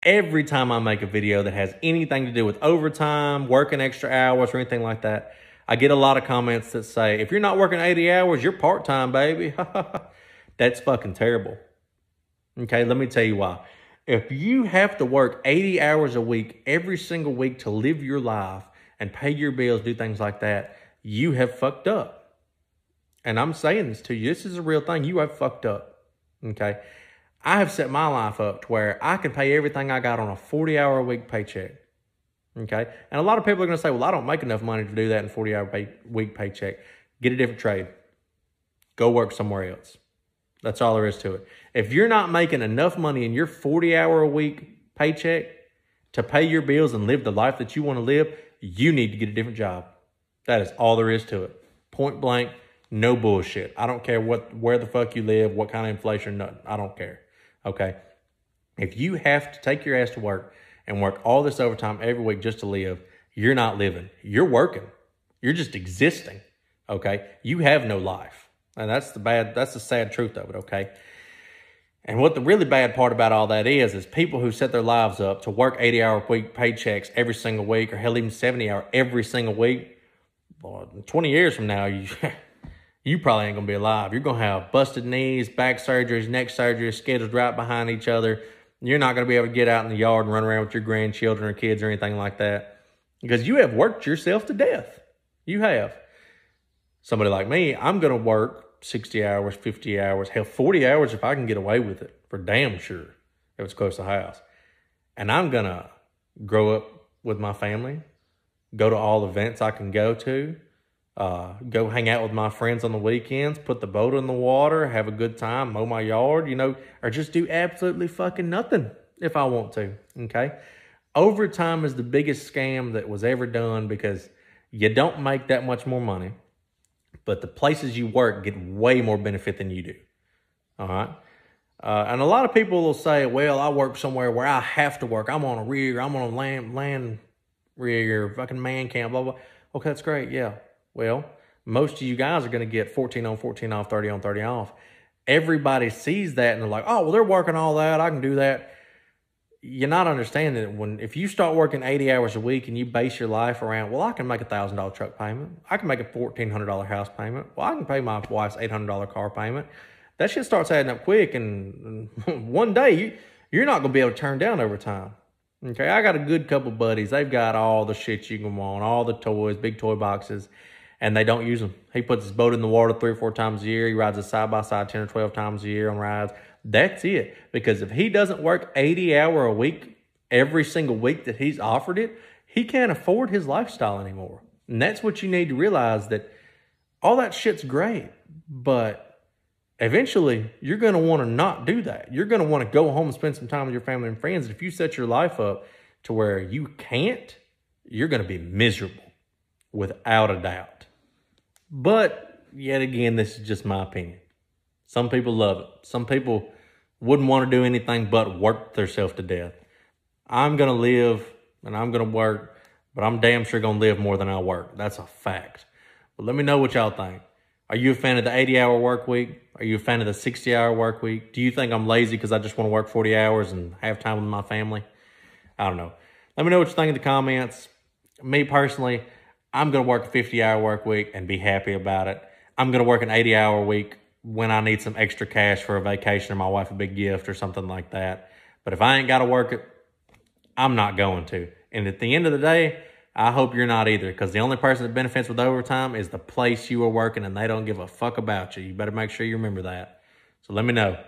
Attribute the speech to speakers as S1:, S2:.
S1: Every time I make a video that has anything to do with overtime, working extra hours, or anything like that, I get a lot of comments that say, if you're not working 80 hours, you're part-time, baby. That's fucking terrible. Okay, let me tell you why. If you have to work 80 hours a week, every single week to live your life and pay your bills, do things like that, you have fucked up. And I'm saying this to you. This is a real thing. You have fucked up. Okay? I have set my life up to where I can pay everything I got on a 40-hour-a-week paycheck. Okay? And a lot of people are going to say, well, I don't make enough money to do that in a 40-hour-week paycheck. Get a different trade. Go work somewhere else. That's all there is to it. If you're not making enough money in your 40-hour-a-week paycheck to pay your bills and live the life that you want to live, you need to get a different job. That is all there is to it. Point blank, no bullshit. I don't care where the fuck you live, what kind of inflation, nothing. I don't care. Okay? If you have to take your ass to work and work all this overtime every week just to live, you're not living. You're working. You're just existing. Okay? You have no life. And that's the sad truth of it, okay? And what the really bad part about all that is people who set their lives up to work 80-hour-week paychecks every single week, or hell, even 70-hour every single week, boy, 20 years from now, you probably ain't going to be alive. You're going to have busted knees, back surgeries, neck surgeries, scheduled right behind each other. You're not going to be able to get out in the yard and run around with your grandchildren or kids or anything like that, because you have worked yourself to death. You have. Somebody like me, I'm going to work 60 hours, 50 hours, hell, 40 hours if I can get away with it, for damn sure, if it's close to the house. And I'm going to grow up with my family, go to all events I can go to, go hang out with my friends on the weekends, put the boat in the water, have a good time, mow my yard, or just do absolutely fucking nothing if I want to, okay? Overtime is the biggest scam that was ever done, because you don't make that much more money, but the places you work get way more benefit than you do, all right? And a lot of people will say, well, I work somewhere where I have to work. I'm on a rig, I'm on a land rig, or fucking man camp, blah, blah. Okay, that's great, yeah. Well, most of you guys are going to get 14 on, 14 off, 30 on, 30 off. Everybody sees that and they're like, oh, well, they're working all that, I can do that. You're not understanding that if you start working 80 hours a week and you base your life around, well, I can make a $1,000 truck payment. I can make a $1,400 house payment. Well, I can pay my wife's $800 car payment. That shit starts adding up quick, and one day you're not going to be able to turn down overtime. Okay, I got a good couple buddies. They've got all the shit you can want, all the toys, big toy boxes, and they don't use them. He puts his boat in the water 3 or 4 times a year. He rides a side-by-side 10 or 12 times a year on rides. That's it. Because if he doesn't work 80 hours a week every single week that he's offered it, he can't afford his lifestyle anymore. And that's what you need to realize, that all that shit's great, but eventually you're going to want to not do that. You're going to want to go home and spend some time with your family and friends. And if you set your life up to where you can't, you're going to be miserable without a doubt. But yet again, this is just my opinion. Some people love it. Some people wouldn't want to do anything but work themselves to death. I'm going to live and I'm going to work, but I'm damn sure going to live more than I work. That's a fact. But let me know what y'all think. Are you a fan of the 80-hour work week? Are you a fan of the 60-hour work week? Do you think I'm lazy because I just want to work 40 hours and have time with my family? I don't know. Let me know what you think in the comments. Me personally, I'm going to work a 50-hour work week and be happy about it. I'm going to work an 80-hour week when I need some extra cash for a vacation or my wife a big gift or something like that. But if I ain't got to work it, I'm not going to. And at the end of the day, I hope you're not either, because the only person that benefits with overtime is the place you are working, and they don't give a fuck about you. You better make sure you remember that. So let me know.